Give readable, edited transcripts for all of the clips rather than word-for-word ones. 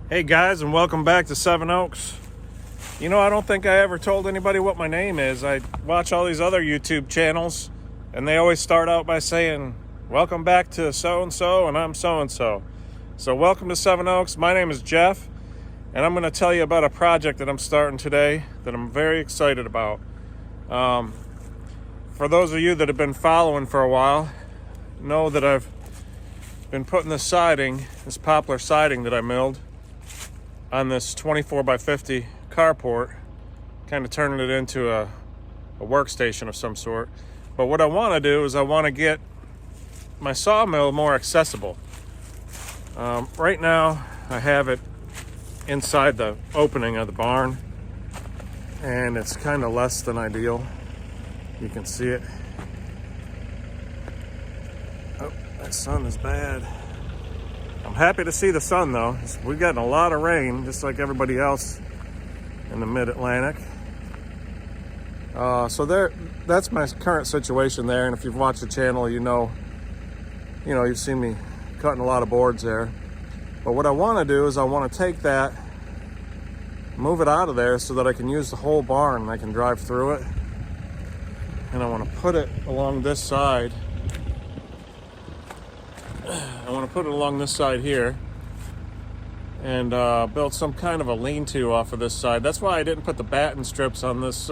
Hey guys, and welcome back to Seven Oaks. You know, I don't think I ever told anybody what my name is. I watch all these other YouTube channels, and they always start out by saying, welcome back to so-and-so, and I'm so-and-so. So welcome to Seven Oaks. My name is Jeff, and I'm going to tell you about a project that I'm starting today that I'm very excited about. For those of you that have been following for a while, know that I've been putting this siding, this poplar siding that I milled, on this 24 by 50 carport, kind of turning it into a workstation of some sort. But what I want to do is I want to get my sawmill more accessible. Right now I have it inside the opening of the barn, and it's kind of less than ideal. You can see it. Oh, that sun is bad. I'm happy to see the sun though. We've gotten a lot of rain, just like everybody else in the mid-Atlantic. So that's my current situation there. And if you've watched the channel, you've seen me cutting a lot of boards there. But what I want to do is I want to take that, move it out of there so that I can use the whole barn and I can drive through it. And I want to put it along this side. I want to put it along this side here and build some kind of a lean-to off of this side. That's why I didn't put the batten strips on this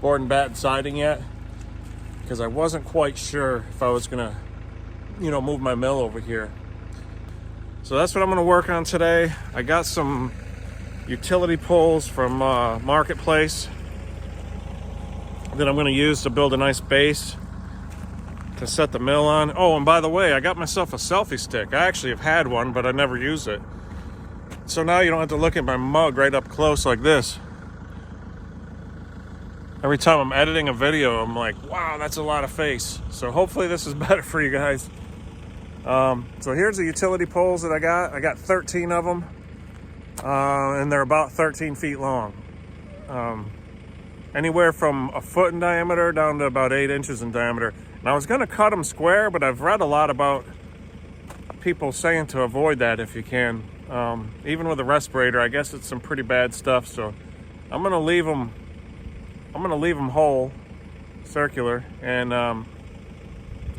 board and batten siding yet, because I wasn't quite sure if I was gonna, move my mill over here. So that's what I'm gonna work on today. I got some utility poles from Marketplace that I'm gonna use to build a nice base to set the mill on. Oh, and by the way, I got myself a selfie stick. I actually have had one, but I never used it. So now you don't have to look at my mug right up close like this. Every time I'm editing a video, I'm like, wow, that's a lot of face. So hopefully this is better for you guys. So here's the utility poles that I got. I got 13 of them, and they're about 13 feet long. Anywhere from a foot in diameter down to about 8 inches in diameter. And I was gonna cut them square, but I've read a lot about people saying to avoid that if you can. Even with a respirator, I guess it's some pretty bad stuff. So I'm gonna leave them whole, circular. And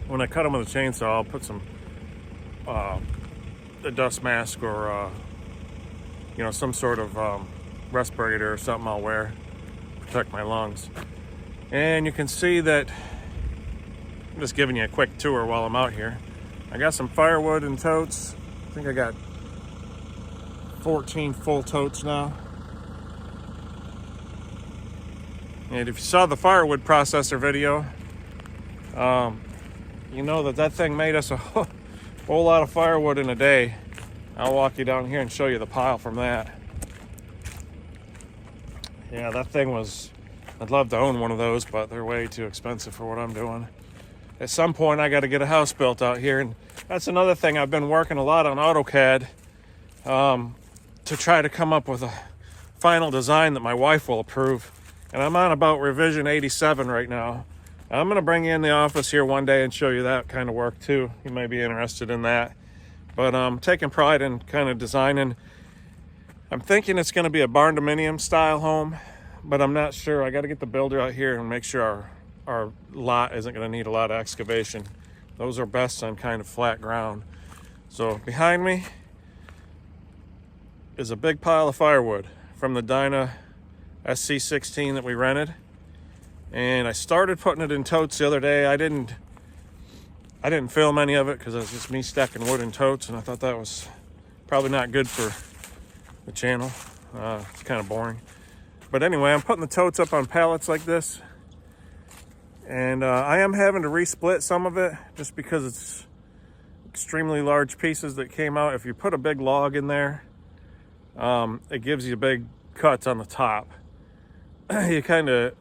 when I cut them with a chainsaw, I'll put some a dust mask or some sort of respirator or something I'll wear to protect my lungs. And you can see that I'm just giving you a quick tour while I'm out here. I got some firewood and totes. I think I got 14 full totes now. And if you saw the firewood processor video, you know that thing made us a whole lot of firewood in a day. I'll walk you down here and show you the pile from that. Yeah, that thing was, I'd love to own one of those, but they're way too expensive for what I'm doing. At some point, I got to get a house built out here, and that's another thing. I've been working a lot on AutoCAD to try to come up with a final design that my wife will approve. And I'm on about revision 87 right now. I'm going to bring you in the office here one day and show you that kind of work too. You may be interested in that. But I'm taking pride in kind of designing. I'm thinking it's going to be a barn dominium style home, but I'm not sure. I got to get the builder out here and make sure our lot isn't going to need a lot of excavation. Those are best on kind of flat ground. So behind me is a big pile of firewood from the Dyna SC16 that we rented. And I started putting it in totes the other day. I didn't film any of it because it was just me stacking wood in totes, and I thought that was probably not good for the channel. It's kind of boring. But anyway, I'm putting the totes up on pallets like this. And I am having to resplit some of it just because it's extremely large pieces that came out. If you put a big log in there, it gives you big cuts on the top. You kind of,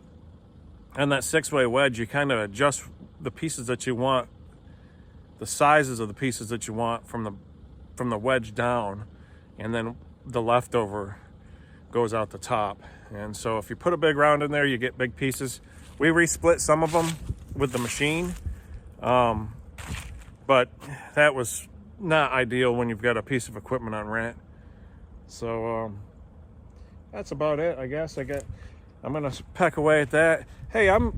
on that 6-way wedge, you kind of adjust the pieces that you want, the sizes of the pieces that you want from the wedge down, and then the leftover goes out the top. And so if you put a big round in there, you get big pieces. We resplit some of them with the machine, but that was not ideal when you've got a piece of equipment on rent. So that's about it, I guess. I'm gonna peck away at that. Hey, I'm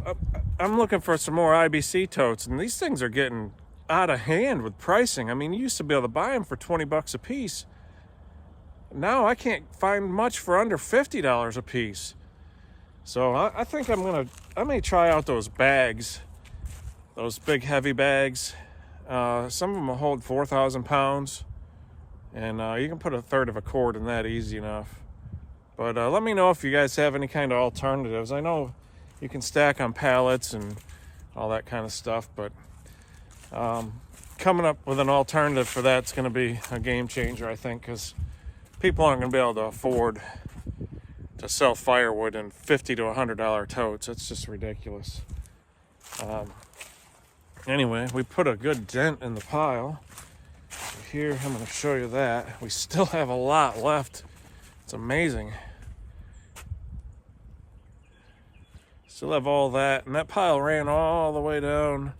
looking for some more IBC totes, and these things are getting out of hand with pricing. I mean, you used to be able to buy them for 20 bucks a piece. Now I can't find much for under $50 a piece. So I think I may try out those bags, those big heavy bags. Some of them will hold 4,000 pounds, and you can put a third of a cord in that easy enough. But let me know if you guys have any kind of alternatives. I know you can stack on pallets and all that kind of stuff, but coming up with an alternative for that's going to be a game changer, I think, because people aren't going to be able to afford to sell firewood in $50 to $100 totes. It's just ridiculous. Anyway, we put a good dent in the pile. Here, I'm going to show you that. We still have a lot left. It's amazing. Still have all that, and that pile ran all the way down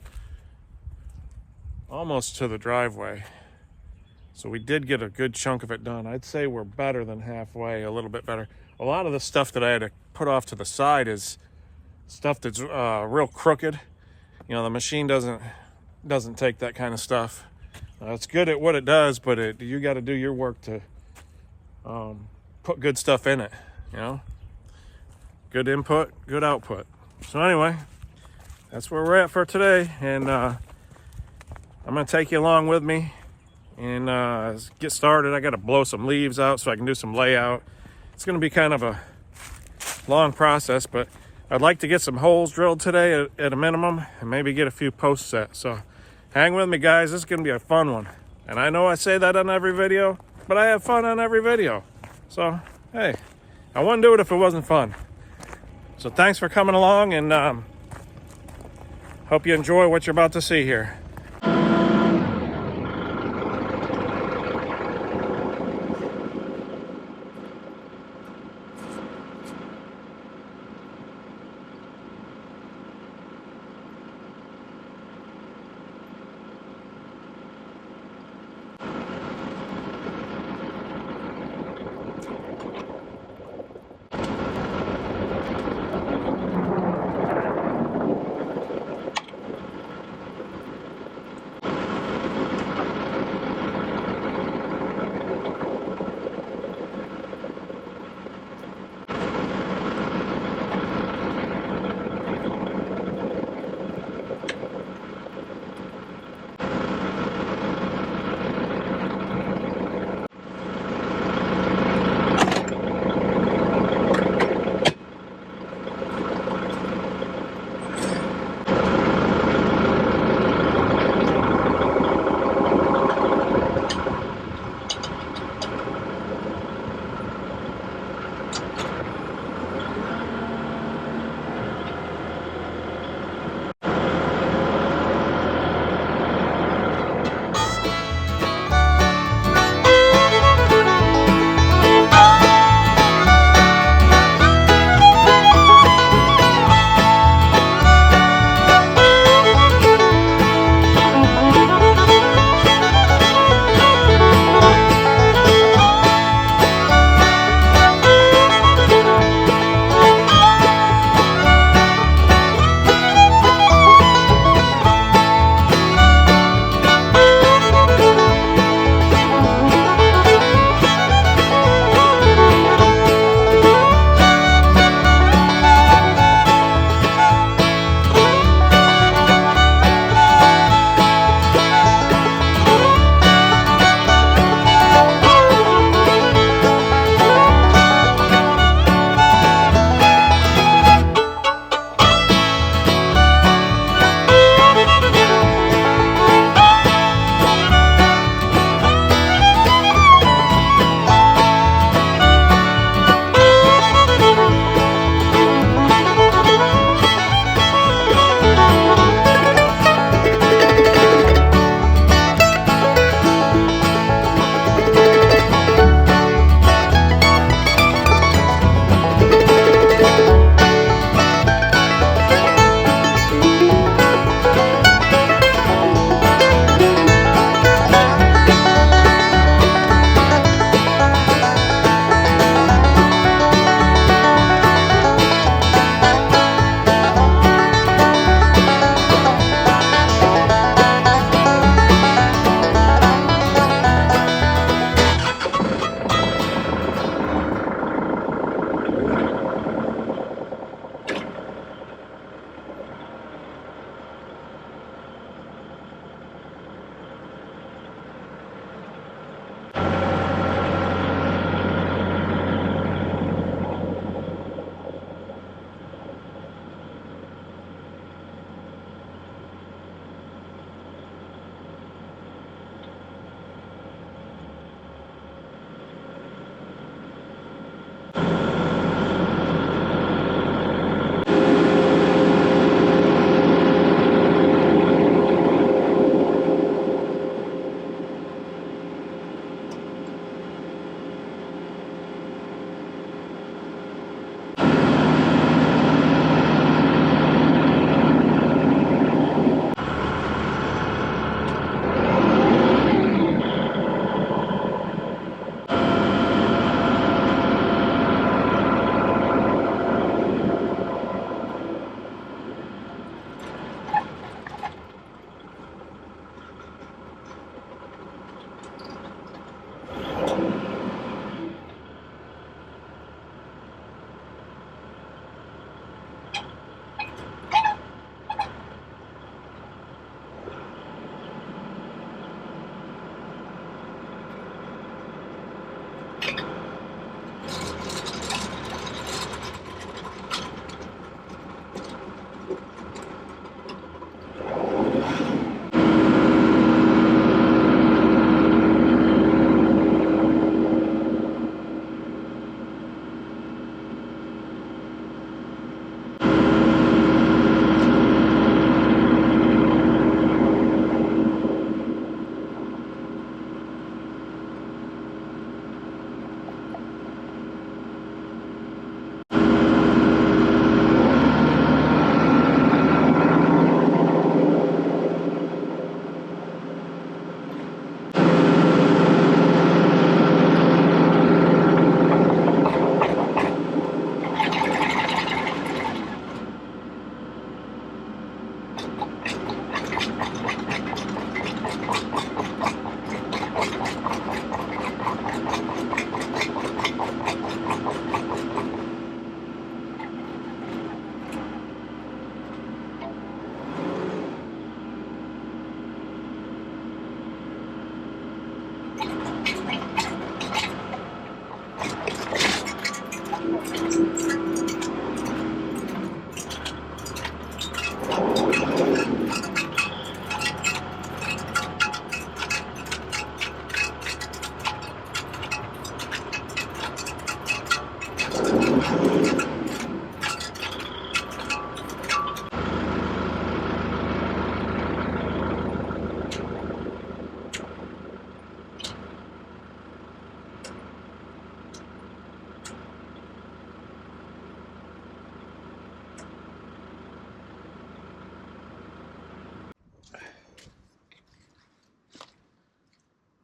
almost to the driveway. So we did get a good chunk of it done. I'd say we're better than halfway, a little bit better. A lot of the stuff that I had to put off to the side is stuff that's real crooked. You know, the machine doesn't take that kind of stuff. It's good at what it does, but you got to do your work to put good stuff in it, you know? Good input, good output. So anyway, that's where we're at for today, and I'm gonna take you along with me and get started. I gotta blow some leaves out so I can do some layout. It's gonna be kind of a long process, but I'd like to get some holes drilled today at a minimum, and maybe get a few posts set. So hang with me, guys. This is gonna be a fun one. And I know I say that on every video, but I have fun on every video. So hey, I wouldn't do it if it wasn't fun. So thanks for coming along, and hope you enjoy what you're about to see here.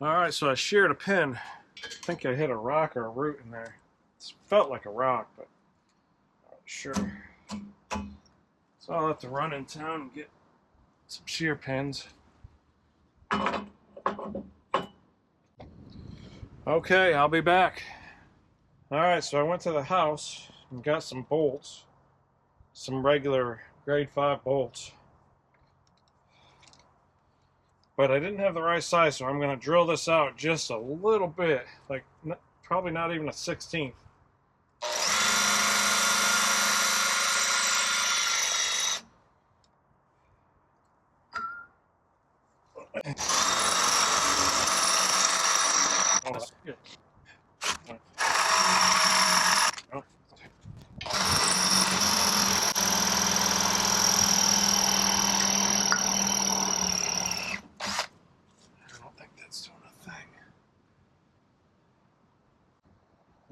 All right, so I sheared a pin. I think I hit a rock or a root in there. It felt like a rock, but I'm not sure. So I'll have to run in town and get some shear pins. Okay, I'll be back. All right, so I went to the house and got some bolts, some regular grade 5 bolts. But I didn't have the right size, so I'm going to drill this out just a little bit, like probably not even a 16th. Oh, that's good. Oh. I don't think that's doing a thing.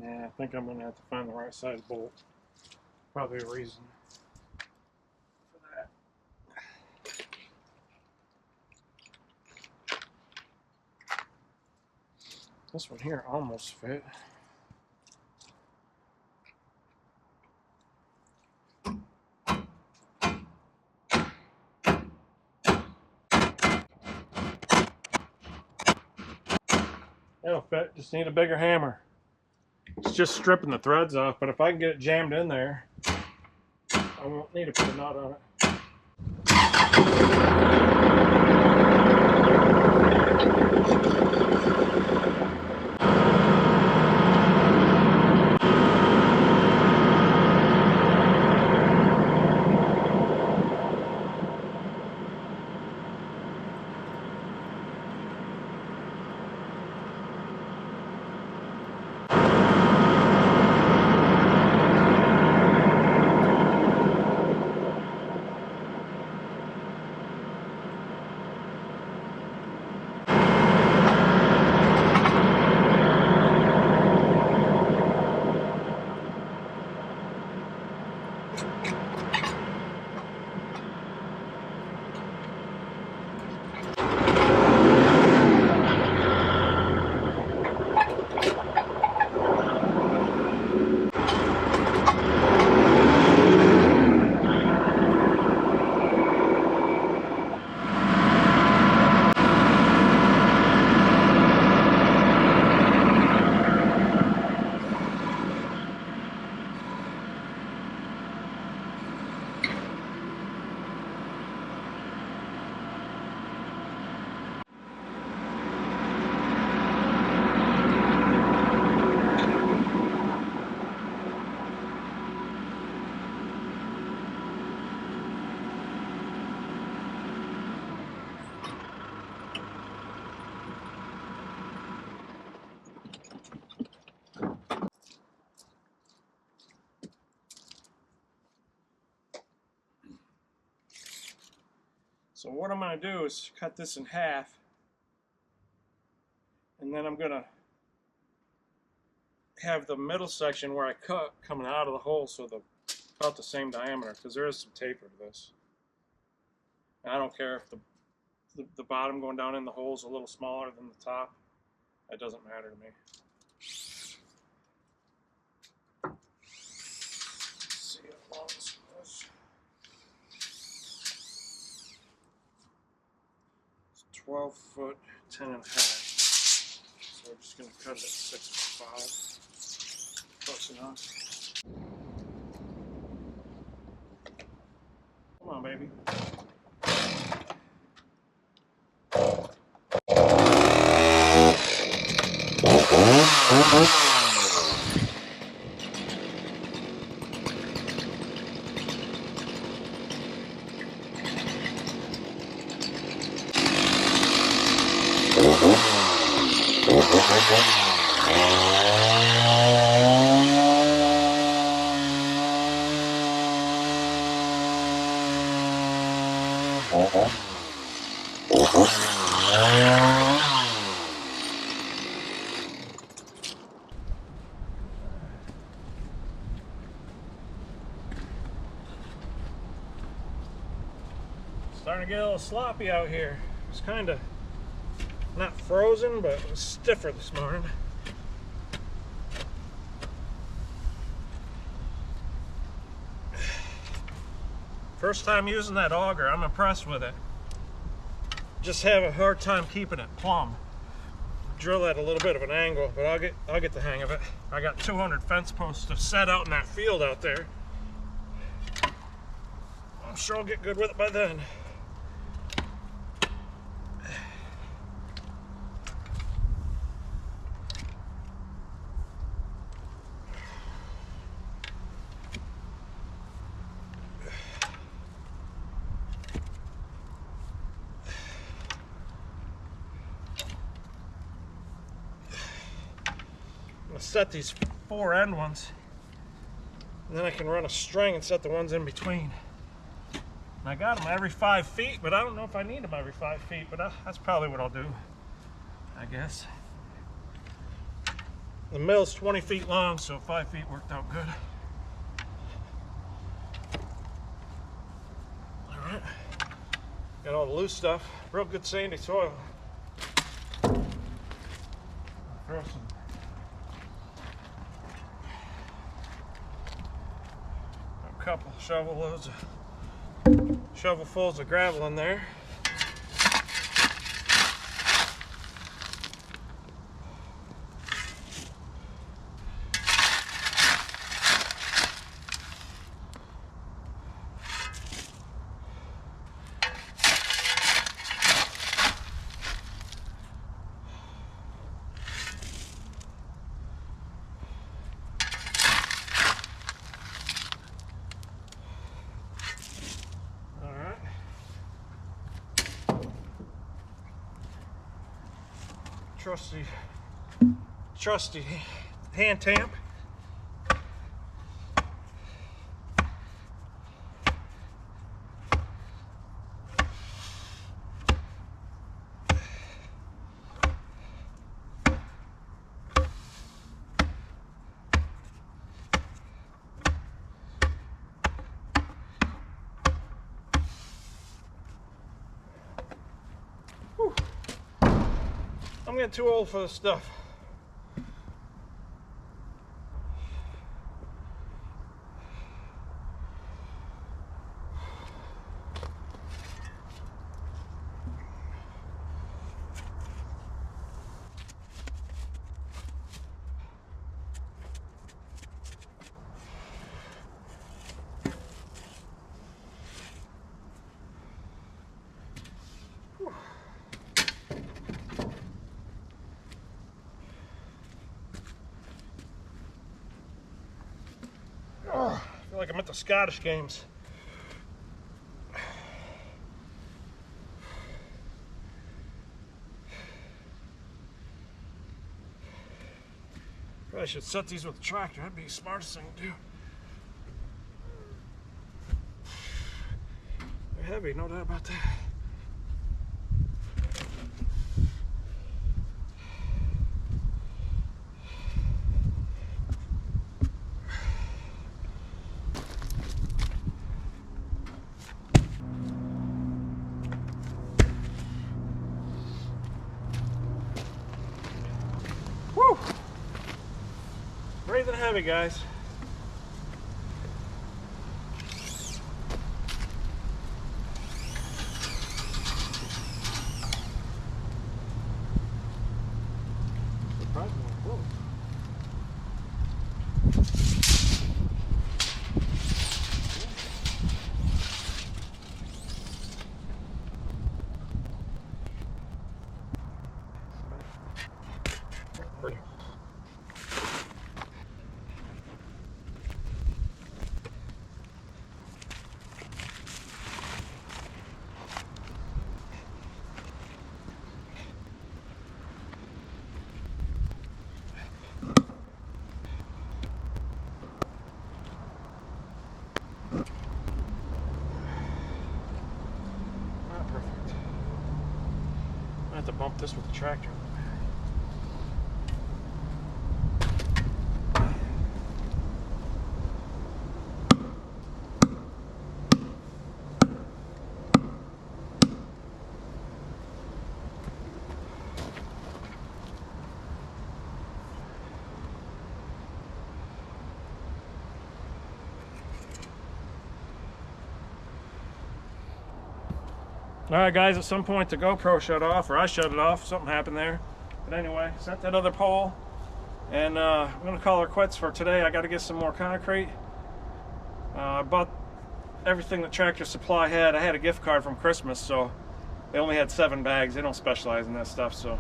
Yeah, I think I'm going to have to find the right size bolt. Probably a reason for that. This one here almost fit. It'll fit, just need a bigger hammer. It's just stripping the threads off, but if I can get it jammed in there, I won't need to put a knot on it. So what I'm going to do is cut this in half, and then I'm going to have the middle section where I cut coming out of the hole, so they're about the same diameter, because there is some taper to this. And I don't care if the bottom going down in the hole is a little smaller than the top. That doesn't matter to me. Let's see how long this was. It's 12 foot 10 and a half. So we're just going to cut it at 6.5. Close enough. Come on, baby. Starting to get a little sloppy out here. It's kind of not frozen, but it was stiffer this morning. First time using that auger, I'm impressed with it. Just have a hard time keeping it plumb. Drill at a little bit of an angle, but I'll get the hang of it. I got 200 fence posts to set out in that field out there. I'm sure I'll get good with it by then. Set these 4 end ones, and then I can run a string and set the ones in between. And I got them every 5 feet, but I don't know if I need them every 5 feet, but that's probably what I'll do, I guess. The mill's 20 feet long, so 5 feet worked out good. All right, got all the loose stuff, real good sandy soil. Throw some couple shovelfuls of gravel in there. Trusty hand tamp. Whew. I'm getting too old for this stuff. Oh, I feel like I'm at the Scottish games. Probably should set these with the tractor. That'd be the smartest thing to do. They're heavy, no doubt about that. Woo! Breathing heavy, guys. Perfect. I have to bump this with the tractor. All right, guys, at some point the GoPro shut off, or I shut it off. Something happened there. But anyway, sent that other pole, and I'm going to call her quits for today. I got to get some more concrete. I bought everything that Tractor Supply had. I had a gift card from Christmas, so they only had 7 bags. They don't specialize in that stuff, so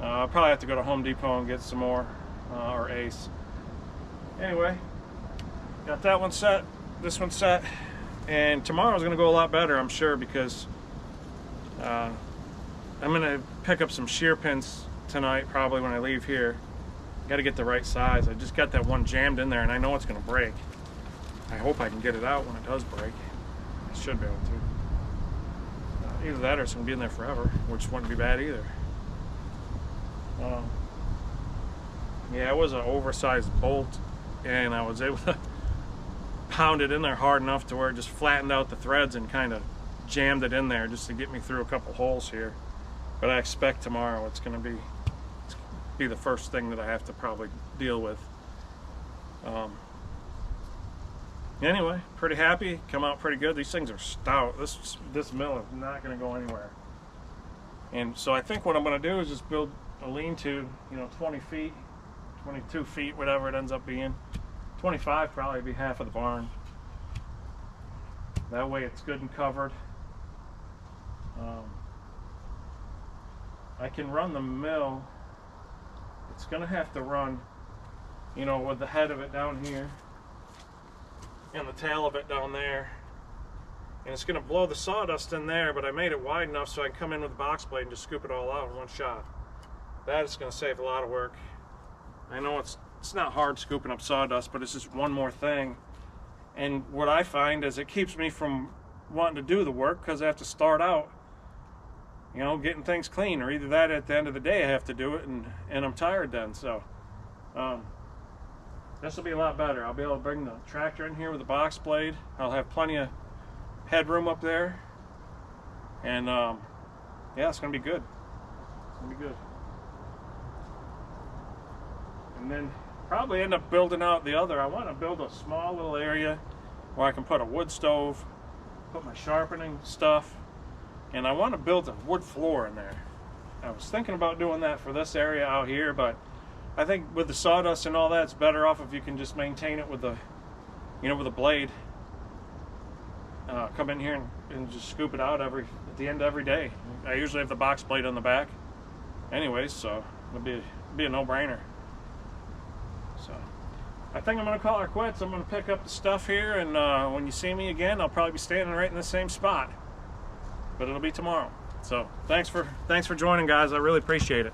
I'll probably have to go to Home Depot and get some more, or Ace. Anyway, got that one set, this one set, and tomorrow's going to go a lot better, I'm sure, because I'm going to pick up some shear pins tonight, probably when I leave here. Got to get the right size. I just got that one jammed in there, and I know it's going to break. I hope I can get it out when it does break. I should be able to. Either that or it's going to be in there forever, which wouldn't be bad either. Yeah, it was an oversized bolt, and I was able to pound it in there hard enough to where it just flattened out the threads and kind of jammed it in there just to get me through a couple holes here. But I expect tomorrow it's going to be the first thing that I have to probably deal with. Anyway, pretty happy. Come out pretty good. These things are stout. This mill is not going to go anywhere. And so I think what I'm going to do is just build a lean-to, 20 feet, 22 feet, whatever it ends up being. 25 probably be half of the barn. That way it's good and covered. I can run the mill. It's going to have to run, with the head of it down here and the tail of it down there. And it's going to blow the sawdust in there, but I made it wide enough so I can come in with a box blade and just scoop it all out in one shot. That is going to save a lot of work. I know it's not hard scooping up sawdust, but it's just one more thing. And what I find is it keeps me from wanting to do the work because I have to start out, getting things clean, or either that at the end of the day I have to do it and I'm tired then. So this will be a lot better. I'll be able to bring the tractor in here with a box blade. I'll have plenty of headroom up there, and yeah, it's gonna be good. It's gonna be good. And then probably end up building out the other. I want to build a small little area where I can put a wood stove, put my sharpening stuff, and I want to build a wood floor in there. I was thinking about doing that for this area out here, but I think with the sawdust and all that, it's better off if you can just maintain it with the, with a blade. Come in here and just scoop it out at the end of every day. I usually have the box blade on the back anyways, so it'll be a no-brainer. So I think I'm going to call her quits. I'm going to pick up the stuff here, and when you see me again, I'll probably be standing right in the same spot, but it'll be tomorrow. So thanks for joining, guys. I really appreciate it.